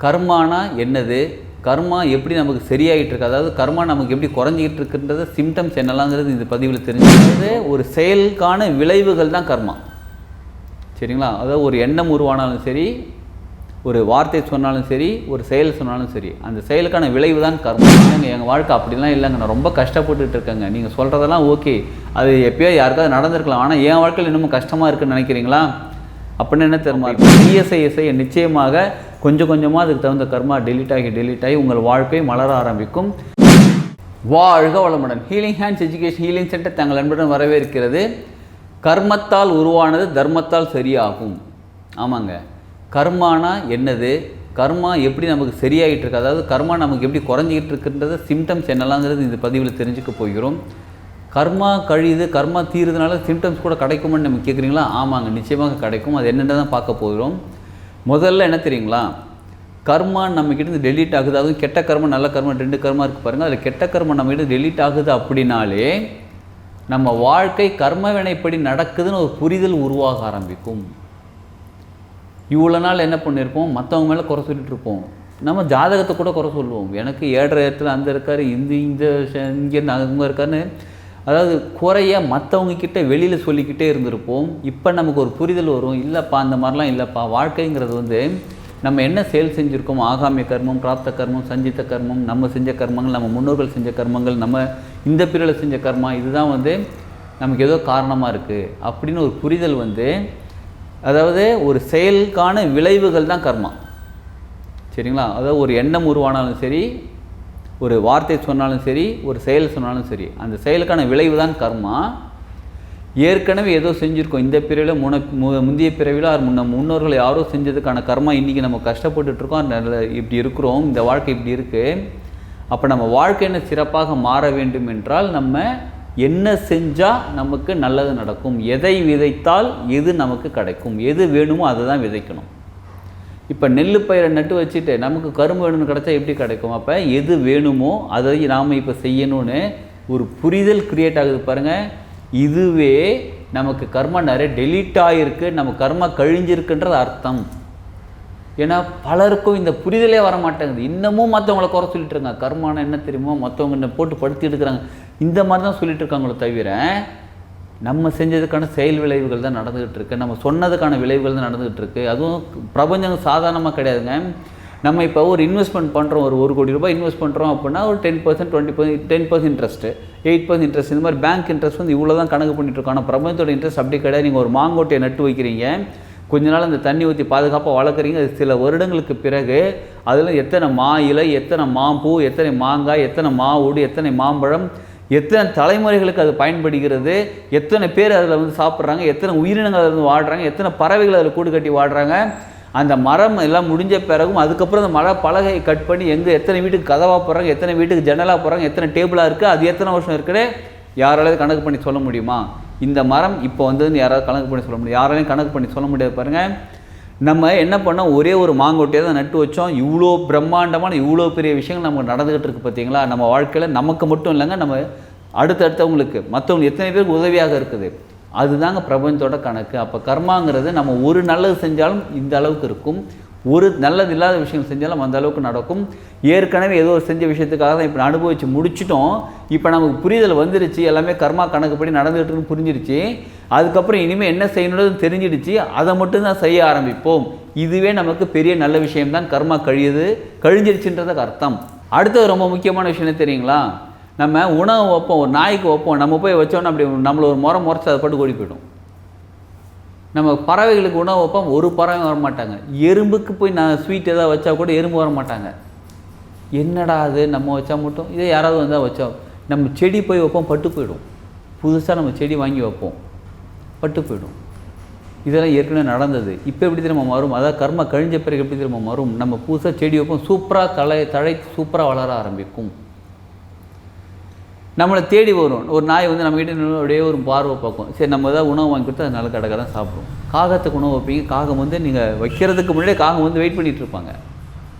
கர்மானா என்னது, கர்மா எப்படி நமக்கு சரியாகிட்டு இருக்கு, அதாவது கர்மா நமக்கு எப்படி குறைஞ்சிக்கிட்டு இருக்குன்றது சிம்டம்ஸ் என்னலாங்கிறது இந்த பதிவில் தெரிஞ்சுக்கிறது. ஒரு செயலுக்கான விளைவுகள் தான் கர்மா. சரிங்களா? அதாவது ஒரு எண்ணம் உருவானாலும் சரி, ஒரு வார்த்தை சொன்னாலும் சரி, ஒரு செயல் சொன்னாலும் சரி, அந்த செயலுக்கான விளைவு தான் கர்மா. இல்லைங்க எங்கள் வாழ்க்கை அப்படிலாம் இல்லைங்க, நான் ரொம்ப கஷ்டப்பட்டுட்டு இருக்கேங்க. நீங்கள் சொல்கிறதெல்லாம் ஓகே, அது எப்பயோ யாருக்காவது நடந்திருக்கலாம், ஆனால் என் வாழ்க்கையில் இன்னமும் கஷ்டமாக இருக்குன்னு நினைக்கிறீங்களா? அப்படின்னு என்ன தெரியுமா, செய்ய நிச்சயமாக கொஞ்சம் கொஞ்சமாக அதுக்கு தகுந்த கர்மா டெலீட் ஆகி உங்கள் வாழ்க்கை மலர ஆரம்பிக்கும். வாழ்க வளமுடன். Healing hands education healing centre தங்கள் அன்புடன் வரவேற்கிறது. கர்மத்தால் உருவானது தர்மத்தால் சரியாகும். ஆமாங்க, கர்மானா என்னது, கர்மா எப்படி நமக்கு சரியாகிட்டு இருக்கு, அதாவது கர்மா நமக்கு எப்படி குறைஞ்சிக்கிட்டு இருக்குன்றது சிம்டம்ஸ் என்னலாங்கிறது இந்த பதிவில் தெரிஞ்சுக்க போகிறோம். கர்மா கழியுது, கர்மா தீருதுனால சிம்டம்ஸ் கூட கிடைக்குமான்னு நம்ம கேட்குறீங்களா? ஆமாங்க, நிச்சயமாக கிடைக்கும். அது என்னென்ன தான் பார்க்க போகிறோம். முதல்ல என்ன தெரியுங்களா, கர்மா நம்மக்கிட்ட டெலீட் ஆகுது. அதுவும் கெட்ட கர்மா நல்ல கர்மா 2 கர்மா இருக்குது பாருங்கள். அதில் கெட்ட கர்மா நம்மகிட்ட டெலீட் ஆகுது அப்படின்னாலே நம்ம வாழ்க்கை கர்ம வினைப்படி நடக்குதுன்னு ஒரு புரிதல் உருவாக ஆரம்பிக்கும். இவ்வளோ நாள் என்ன பண்ணியிருப்போம், மற்றவங்க மேலே குறை சொல்லிட்டு இருப்போம். நம்ம ஜாதகத்தை கூட குறை சொல்லுவோம். எனக்கு 7 இடத்துல அந்த இருக்கார், இங்கே அங்கே இருக்காருன்னு, அதாவது குறைய மற்றவங்கக்கிட்ட வெளியில் சொல்லிக்கிட்டே இருந்திருப்போம். இப்போ நமக்கு ஒரு புரிதல் வரும், இல்லைப்பா அந்த மாதிரிலாம் இல்லைப்பா, வாழ்க்கைங்கிறது நம்ம என்ன செயல் செஞ்சுருக்கோம், ஆகாமிய கர்மம், பிராப்த கர்மம், சஞ்சித்த கர்மம், நம்ம செஞ்ச கர்மங்கள், நம்ம முன்னோர்கள் செஞ்ச கர்மங்கள், நம்ம இந்த பிரிவில் செஞ்ச கர்மா, இதுதான் நமக்கு ஏதோ காரணமாக இருக்குது அப்படின்னு ஒரு புரிதல் அதாவது ஒரு செயலுக்கான விளைவுகள் தான் கர்மா. சரிங்களா? அதாவது ஒரு எண்ணம் உருவானாலும் சரி, ஒரு வார்த்தை சொன்னாலும் சரி, ஒரு செயல் சொன்னாலும் சரி, அந்த செயலுக்கான விளைவு தான் கர்மா. ஏற்கனவே ஏதோ செஞ்சுருக்கோம், இந்த பிறவியில் முந்தைய பிறவியில் முன்னோர்கள் யாரோ செஞ்சதுக்கான கர்மா இன்றைக்கி நம்ம கஷ்டப்பட்டுட்ருக்கோம், இப்படி இருக்கிறோம், இந்த வாழ்க்கை இப்படி இருக்குது. அப்போ நம்ம வாழ்க்கை என்ன சிறப்பாக மாற வேண்டும் என்றால் நம்ம என்ன செஞ்சால் நமக்கு நல்லது நடக்கும், எதை விதைத்தால் எது நமக்கு கிடைக்கும், எது வேணுமோ அதை தான் விதைக்கணும். இப்போ நெல் பயிரை நட்டு வச்சுட்டு நமக்கு கரும்பு வேணும்னு கிடச்சா எப்படி கிடைக்கும்? அப்போ எது வேணுமோ அதை நாம் இப்போ செய்யணும்னு ஒரு புரிதல் க்ரியேட் ஆகுது பாருங்கள். இதுவே நமக்கு கர்மா நிறைய டெலீட் ஆகிருக்கு, நம்ம கர்மா கழிஞ்சிருக்குன்றது அர்த்தம். ஏன்னா பலருக்கும் இந்த புரிதலே வர மாட்டேங்குது. இன்னமும் மற்றவங்களை குறை சொல்லிட்டு இருக்காங்க. கர்மானா என்ன தெரியுமோ, மற்றவங்க போட்டு படுத்தி எடுக்கிறாங்க, இந்த மாதிரி தான் சொல்லிட்டு இருக்காங்களோ தவிர நம்ம செஞ்சதுக்கான செயல் விளைவுகள் தான் நடந்துகிட்டு இருக்கு, நம்ம சொன்னதுக்கான விளைவுகள் தான் நடந்துகிட்டு இருக்கு. அதுவும் பிரபஞ்சம் சாதாரணமாக கிடையாதுங்க. நம்ம இப்போ ஒரு இன்வெஸ்ட்மெண்ட் பண்ணுறோம், ஒரு 1 கோடி ரூபாய் இன்வெஸ்ட் பண்ணுறோம் அப்படின்னா ஒரு 10%, 20%, 10% இன்ட்ரெஸ்ட்டு, 8% இன்ட்ரெஸ்ட், இந்த மாதிரி பேங்க் இன்ட்ரெஸ்ட் இவ்வளோ தான் கணக்கு பண்ணிட்டுருக்கோம். ஆனால் பிரபஞ்சத்தோட இன்ட்ரெஸ்ட் அப்படி கிடையாது. நீங்கள் ஒரு மாங்கோட்டையை நட்டு வைக்கிறீங்க, கொஞ்ச நாள் அந்த தண்ணி ஊற்றி பாதுகாப்பாக வளர்க்குறீங்க. அது சில வருடங்களுக்கு பிறகு அதில் எத்தனை மா இலை, எத்தனை மாம்பூ, எத்தனை மாங்காய், எத்தனை மாவுடு, எத்தனை மாம்பழம், எத்தனை தலைமுறைகளுக்கு அது பயன்படுகிறது, எத்தனை பேர் அதில் சாப்பிட்றாங்க, எத்தனை உயிரினங்கள் அதில் வாழ்கிறாங்க, எத்தனை பறவைகள் அதில் கூடு கட்டி வாழ்கிறாங்க. அந்த மரம் எல்லாம் முடிஞ்ச பிறகும் அதுக்கப்புறம் அந்த மர பலகையை கட் பண்ணி எத்தனை வீட்டுக்கு கதவாக போடுறாங்க, எத்தனை வீட்டுக்கு ஜன்னலாக போடுறாங்க, எத்தனை டேபிளாக இருக்குது, அது எத்தனை வருஷம் இருக்குன்னு யாராலையும் கணக்கு பண்ணி சொல்ல முடியுமா? இந்த மரம் இப்போ யாராவது கணக்கு பண்ணி சொல்ல முடியும்? யாராலையும் கணக்கு பண்ணி சொல்ல முடியாது பாருங்கள். நம்ம என்ன பண்ணோம், ஒரே ஒரு மாங்கொட்டையை தான் நட்டு வச்சோம். இவ்வளோ பிரம்மாண்டமான இவ்வளோ பெரிய விஷயங்கள் நமக்கு நடந்துகிட்டு இருக்குது பார்த்தீங்களா? நம்ம வாழ்க்கையில் நமக்கு மட்டும் இல்லைங்க, நம்ம அடுத்தடுத்தவங்களுக்கு மற்றவங்க எத்தனை பேருக்கு உதவியாக இருக்குது. அதுதாங்க பிரபஞ்சத்தோட கணக்கு. அப்போ கர்மாங்கிறது நம்ம ஒரு நல்லது செஞ்சாலும் இந்த அளவுக்கு இருக்கும், ஒரு நல்லது இல்லாத விஷயம் செஞ்சாலும் அந்த அளவுக்கு நடக்கும். ஏற்கனவே ஏதோ செஞ்ச விஷயத்துக்காக தான் இப்போ அனுபவித்து முடிச்சிட்டோம். இப்போ நமக்கு புரிதல் வந்துருச்சு, எல்லாமே கர்மா கணக்குப்படி நடந்துகிட்டுன்னு புரிஞ்சிருச்சு. அதுக்கப்புறம் இனிமேல் என்ன செய்யணுன்றது தெரிஞ்சிடுச்சு, அதை மட்டும்தான் செய்ய ஆரம்பிப்போம். இதுவே நமக்கு பெரிய நல்ல விஷயம்தான். கர்மா கழிஞ்சிருச்சுன்றதுக்கு அர்த்தம். அடுத்தது ரொம்ப முக்கியமான விஷயம் என்ன தெரியுங்களா, நம்ம உணவு வைப்போம், ஒரு நாய்க்கு வைப்போம், நம்ம போய் வச்சோன்னா அப்படி நம்மளை ஒரு முறைச்சி அதை பட்டு ஓடி போய்டும். நம்ம பறவைகளுக்கு உணவு வைப்போம், ஒரு பறவை வரமாட்டாங்க. எறும்புக்கு போய் நான் ஸ்வீட் எதாவது வச்சா கூட எறும்பு வரமாட்டாங்க. என்னடா அது நம்ம வச்சா மட்டும், இதே யாராவது வந்தால் வச்சா. நம்ம செடி போய் வைப்போம், பட்டு போயிடும். புதுசாக நம்ம செடி வாங்கி வைப்போம், பட்டு போயிடும். இதெல்லாம் ஏற்கனவே நடந்தது. இப்போ எப்படி திரும்ப மாறும், அதாவது கர்மா கழிஞ்ச பிறகு எப்படி திரும்ப மாறும், நம்ம புதுசாக செடி வைப்போம், சூப்பராக தழை சூப்பராக வளர ஆரம்பிக்கும். நம்மளை தேடி வரும். ஒரு நாய் நம்மகிட்ட அப்படியே ஒரு பார்வை பார்க்கும், சரி நம்ம ஏதாவது உணவு வாங்கி கொடுத்து அது நல்ல கடை தான் சாப்பிடும். காகத்துக்கு உணவு வைப்பீங்க, காகம் நீங்கள் வைக்கிறதுக்கு முன்னாடியே காகம் வெயிட் பண்ணிகிட்டு இருப்பாங்க.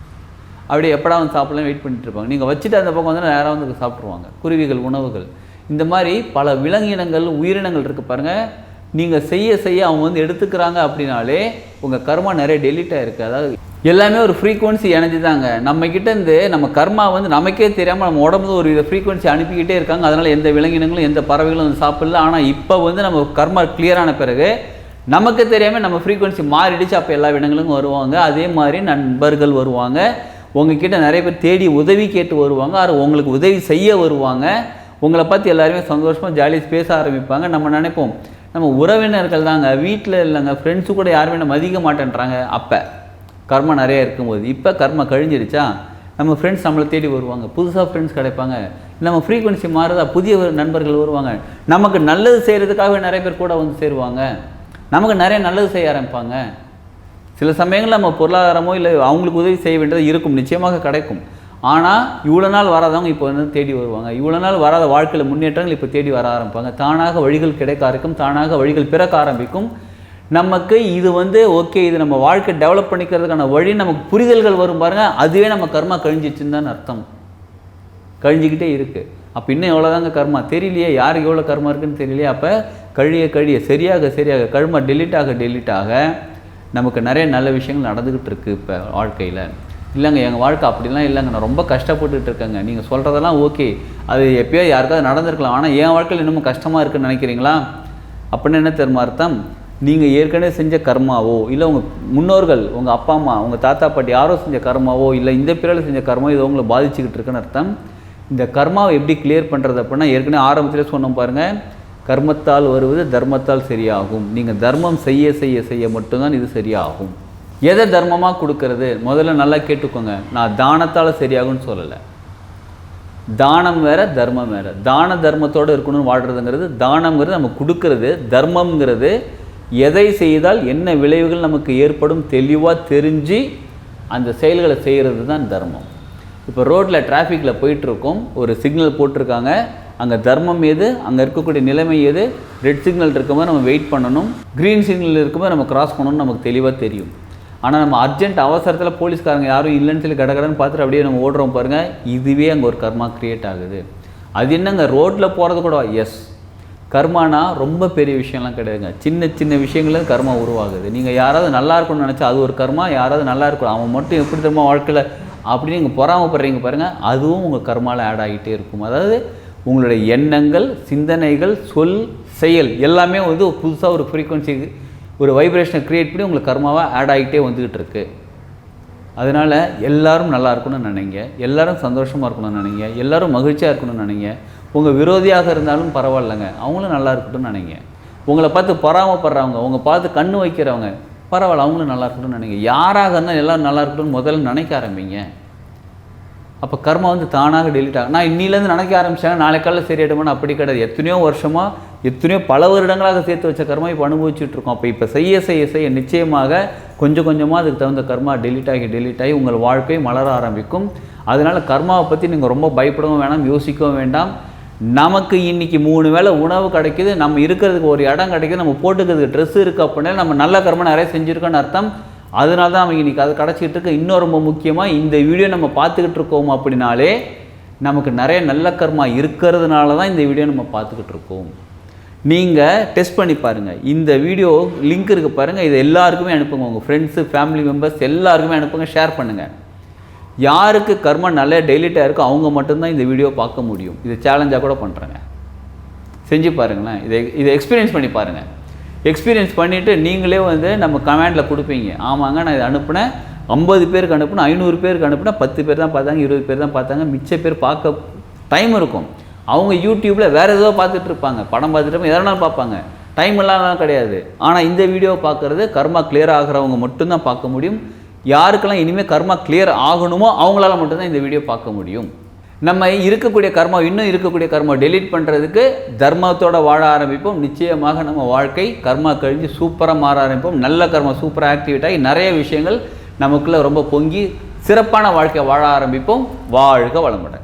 அப்படியே எப்படா சாப்பிடலாம் வெயிட் பண்ணிட்டு இருப்பாங்க. நீங்கள் வச்சுட்டு அந்த பக்கம் யாராவது சாப்பிட்ருவாங்க. குருவிகள், உணவுகள், இந்த மாதிரி பல விலங்கினங்கள், உயிரினங்கள் இருக்குது பாருங்கள். நீங்கள் செய்ய அவங்க எடுத்துக்கிறாங்க அப்படின்னாலே உங்கள் கர்மா நிறைய டெலீட் ஆகிருக்கு. அதாவது எல்லாமே ஒரு ஃப்ரீக்குவன்சி எனர்ஜி தாங்க. நம்மக்கிட்டேருந்து நம்ம கர்மா வந்து நமக்கே தெரியாமல் நம்ம உடம்புல ஒரு ஃப்ரீக்குவன்சி அனுப்பிக்கிட்டே இருக்காங்க. அதனால் எந்த விலங்கினங்களும் எந்த பறவைகளும் வந்து சாப்பிடல. ஆனால் இப்போ வந்து நம்ம கர்மா கிளியரான பிறகு நமக்கு தெரியாமல் நம்ம ஃப்ரீக்குவன்சி மாறிடுச்சு. அப்போ எல்லா விலங்குகளும் வருவாங்க. அதே மாதிரி நண்பர்கள் வருவாங்க. உங்ககிட்ட நிறைய பேர் தேடி உதவி கேட்டு வருவாங்க. அது உங்களுக்கு உதவி செய்ய வருவாங்க. உங்களை பார்த்து எல்லாருமே சந்தோஷமாக ஜாலியாக பேச ஆரம்பிப்பாங்க. நம்ம நினைப்போம் நம்ம உறவினர்கள் தாங்க, வீட்டில் இல்லைங்க, ஃப்ரெண்ட்ஸு கூட யாருமே நம்ம மதிக்க மாட்டேன்றாங்க. அப்போ கர்மா நிறையா இருக்கும்போது, இப்போ கர்மா கழிஞ்சிருச்சா நம்ம ஃப்ரெண்ட்ஸ் நம்மளை தேடி வருவாங்க. புதுசாக ஃப்ரெண்ட்ஸ் கிடைப்பாங்க. நம்ம ஃப்ரீக்குவன்சி மாறுதா, புதிய நண்பர்கள் வருவாங்க. நமக்கு நல்லது செய்கிறதுக்காக நிறைய பேர் கூட வந்து சேருவாங்க. நமக்கு நிறைய நல்லது செய்ய ஆரம்பிப்பாங்க. சில சமயங்களில் நம்ம பொருளாதாரமோ இல்லை அவங்களுக்கு உதவி செய்ய வேண்டியது இருக்கும், நிச்சயமாக கிடைக்கும். ஆனால் இவ்வளோ நாள் வராதவங்க இப்போ வந்து தேடி வருவாங்க. இவ்வளோ நாள் வராத வாழ்க்கையில் முன்னேற்றங்கள் இப்போ தேடி வர ஆரம்பிப்பாங்க. தானாக வழிகள் கிடைக்க ஆரம்பிக்கும், தானாக வழிகள் பிறக்க ஆரம்பிக்கும். நமக்கு இது வந்து ஓகே, இது நம்ம வாழ்க்கை டெவலப் பண்ணிக்கிறதுக்கான வழி நமக்கு புரிதல்கள் வரும் பாருங்கள். அதுவே நம்ம கர்மா கழிஞ்சிச்சுன்னு தான் அர்த்தம். கழிஞ்சிக்கிட்டே இருக்குது. அப்போ இன்னும் எவ்வளோதாங்க கர்மா தெரியலையே, யாருக்கு எவ்வளோ கர்மா இருக்குன்னு தெரியலையே. அப்போ கழிய சரியாக கர்மா டெலிட் ஆக நமக்கு நிறைய நல்ல விஷயங்கள் நடந்துக்கிட்டு இருக்குது இப்போ வாழ்க்கையில். இல்லைங்க எங்கள் வாழ்க்கை அப்படிலாம் இல்லைங்க, நான் ரொம்ப கஷ்டப்பட்டுட்டு இருக்கேங்க. நீங்கள் சொல்கிறதெல்லாம் ஓகே, அது எப்போயோ யாருக்காவது நடந்திருக்கலாம். ஆனால் என் வாழ்க்கையில் இன்னமும் கஷ்டமாக இருக்குன்னு நினைக்கிறீங்களா? அப்படின்னு என்ன தெரியுமா அர்த்தம்? நீங்கள் ஏற்கனவே செஞ்ச கர்மாவோ, இல்லை உங்கள் முன்னோர்கள், உங்கள் அப்பா அம்மா, உங்கள் தாத்தா பாட்டி யாரோ செஞ்ச கர்மாவோ, இல்லை இந்த பிறகு செஞ்ச கர்மாவோ இது உங்களை பாதிச்சுக்கிட்டு இருக்குன்னு அர்த்தம். இந்த கர்மாவை எப்படி கிளியர் பண்ணுறது அப்படின்னா, ஏற்கனவே ஆரம்பத்திலே சொன்னோம் பாருங்கள், கர்மத்தால் வருவது தர்மத்தால் சரியாகும். நீங்கள் தர்மம் செய்ய மட்டும்தான் இது சரியாகும். எதை தர்மமாக கொடுக்கறது முதல்ல நல்லா கேட்டுக்கோங்க. நான் தானத்தால் சரியாகும்னு சொல்லலை. தானம் வேறு, தர்மம் வேறு. தான தர்மத்தோடு இருக்கணும்னு வாழ்கிறதுங்கிறது, தானம்ங்கிறது நம்ம கொடுக்கறது. தர்மம்ங்கிறது எதை செய்தால் என்ன விளைவுகள் நமக்கு ஏற்படும் தெளிவாக தெரிஞ்சு அந்த செயல்களை செய்கிறது தான் தர்மம். இப்போ ரோட்டில் டிராஃபிக்கில் போயிட்டுருக்கோம், ஒரு சிக்னல் போட்டிருக்காங்க. அங்கே தர்மம் எது, அங்கே இருக்கக்கூடிய நிலைமை எது? ரெட் சிக்னல் இருக்கும்போது நம்ம வெயிட் பண்ணணும், க்ரீன் சிக்னல் இருக்கும்போது நம்ம கிராஸ் பண்ணணும்னு நமக்கு தெளிவாக தெரியும். ஆனால் நம்ம அர்ஜென்ட் அவசரத்தில் போலீஸ்காரங்க யாரும் இல்லைன்னு சொல்லி கடகடன்னு பார்த்துட்டு அப்படியே நம்ம ஓடுறோம் பாருங்கள். இதுவே அங்கே ஒரு கர்மா க்ரியேட் ஆகுது. அது என்னங்க ரோட்டில் போகிறது கூட எஸ் கர்மானா ரொம்ப பெரிய விஷயம்லாம் கிடையாதுங்க. சின்ன விஷயங்களும் கர்மா உருவாகுது. நீங்கள் யாராவது நல்லா இருக்கணும்னு நினச்சா அது ஒரு கர்மா. யாராவது நல்லா இருக்கணும் அவன் மட்டும் எப்படி தெரியுமா வாழ்க்கையில் அப்படின்னு நீங்கள் பொறாமப்படுறீங்க பாருங்கள், அதுவும் உங்கள் கர்மாவில் ஆட் ஆகிட்டே இருக்கும். அதாவது உங்களுடைய எண்ணங்கள், சிந்தனைகள், சொல், செயல் எல்லாமே வந்து புதுசாக ஒரு ஃப்ரீக்குவன்சி, ஒரு வைப்ரேஷனை க்ரியேட் பண்ணி உங்களுக்கு கர்மாவாக ஆட் ஆகிட்டே வந்துக்கிட்டு இருக்குது. அதனால் எல்லோரும் நல்லா இருக்கணும்னு நினைங்க, எல்லோரும் சந்தோஷமாக இருக்கணும்னு நினைங்க, எல்லோரும் மகிழ்ச்சியாக இருக்கணும்னு நினைங்க. உங்கள் விரோதியாக இருந்தாலும் பரவாயில்லைங்க, அவங்களும் நல்லா இருக்கட்டும்னு நினைங்க. உங்களை பார்த்து பொறாமப்படுறவங்க, உங்களை பார்த்து கண்ணு வைக்கிறவங்க பரவாயில்ல, அவங்களும் நல்லா இருக்கட்டும்னு நினைங்க. யாராக இருந்தால் எல்லோரும் நல்லா இருக்கட்டும்னு முதல்ல நினைக்க ஆரம்பிங்க. அப்போ கர்மா வந்து தானாக டெலிட் ஆகும். நான் இன்னிலேருந்து நினைக்க ஆரம்பித்தாங்க நாளை காலையில் சரியாயிடுமான்னு அப்படி கிடையாது. எத்தனையோ வருஷமாக, எத்தனையோ பல வருடங்களாக சேர்த்து வச்ச கர்மா இப்போ அனுபவிச்சுட்ருக்கோம். அப்போ இப்போ செய்ய நிச்சயமாக கொஞ்சமாக அதுக்கு தகுந்த கர்மா டெலிட் ஆகி உங்கள் வாழ்க்கை மலர ஆரம்பிக்கும். அதனால் கர்மாவை பற்றி நீங்கள் ரொம்ப பயப்படவும் வேண்டாம், யோசிக்கவும் வேண்டாம். நமக்கு இன்றைக்கி 3 வேளை உணவு கிடைக்கிது, நம்ம இருக்கிறதுக்கு ஒரு இடம் கிடைக்கிது, நம்ம போட்டுக்கிறதுக்கு ட்ரெஸ் இருக்குது அப்படின்னா நம்ம நல்ல கர்மா நிறைய செஞ்சுருக்கோன்னு அர்த்தம். அதனால தான் நமக்கு இன்றைக்கி அது கிடச்சிக்கிட்டு இருக்கு. இன்னும் ரொம்ப முக்கியமாக இந்த வீடியோ நம்ம பார்த்துக்கிட்டு இருக்கோம் அப்படின்னாலே நமக்கு நிறைய நல்ல கர்மா இருக்கிறதுனால தான் இந்த வீடியோ நம்ம பார்த்துக்கிட்டு இருக்கோம். நீங்கள் டெஸ்ட் பண்ணி பாருங்கள். இந்த வீடியோ லிங்க் இருக்குது பாருங்கள், இதை எல்லாருக்குமே அனுப்புங்க. உங்கள் ஃப்ரெண்ட்ஸு, ஃபேமிலி மெம்பர்ஸ் எல்லாருக்குமே அனுப்புங்க, ஷேர் பண்ணுங்கள். யாருக்கு கர்மா நல்லா டெலிட் ஆகிருக்கோ அவங்க மட்டும்தான் இந்த வீடியோ பார்க்க முடியும். இது சேலஞ்சாக கூட பண்ணுறேங்க, செஞ்சு பாருங்களேன். இதை எக்ஸ்பீரியன்ஸ் பண்ணி பாருங்கள். எக்ஸ்பீரியன்ஸ் பண்ணிவிட்டு நீங்களே வந்து நம்ம கமெண்டில் கொடுப்பீங்க, ஆமாங்க நான் இதை அனுப்புனேன், 50 பேருக்கு அனுப்புனேன், 500 பேருக்கு அனுப்புனேன், 10 பேர் தான் பார்த்தாங்க, 20 பேர் தான் பார்த்தாங்க, மிச்ச பேர் பார்க்க டைம் இருக்கும். அவங்க யூடியூப்பில் வேறு ஏதோ பார்த்துட்டு இருப்பாங்க, படம் பார்த்துட்டு எதனாலும் பார்ப்பாங்க, டைம் இல்லாமல் கிடையாது. ஆனால் இந்த வீடியோவை பார்க்குறது கர்மா கிளியர் ஆகிறவங்க மட்டும்தான் பார்க்க முடியும். யாருக்கெல்லாம் இனிமேல் கர்மா கிளியர் ஆகணுமோ அவங்களால மட்டும்தான் இந்த வீடியோ பார்க்க முடியும். நம்ம இருக்கக்கூடிய கர்மா, இன்னும் இருக்கக்கூடிய கர்மா டெலீட் பண்ணுறதுக்கு தர்மத்தோடு வாழ ஆரம்பிப்போம். நிச்சயமாக நம்ம வாழ்க்கை கர்மா கழிஞ்சு சூப்பராக மாற ஆரம்பிப்போம். நல்ல கர்மா சூப்பராக ஆக்டிவேட் ஆகி நிறைய விஷயங்கள் நமக்குள்ளே ரொம்ப பொங்கி சிறப்பான வாழ்க்கை வாழ ஆரம்பிப்போம். வாழ்க வளமுடன்.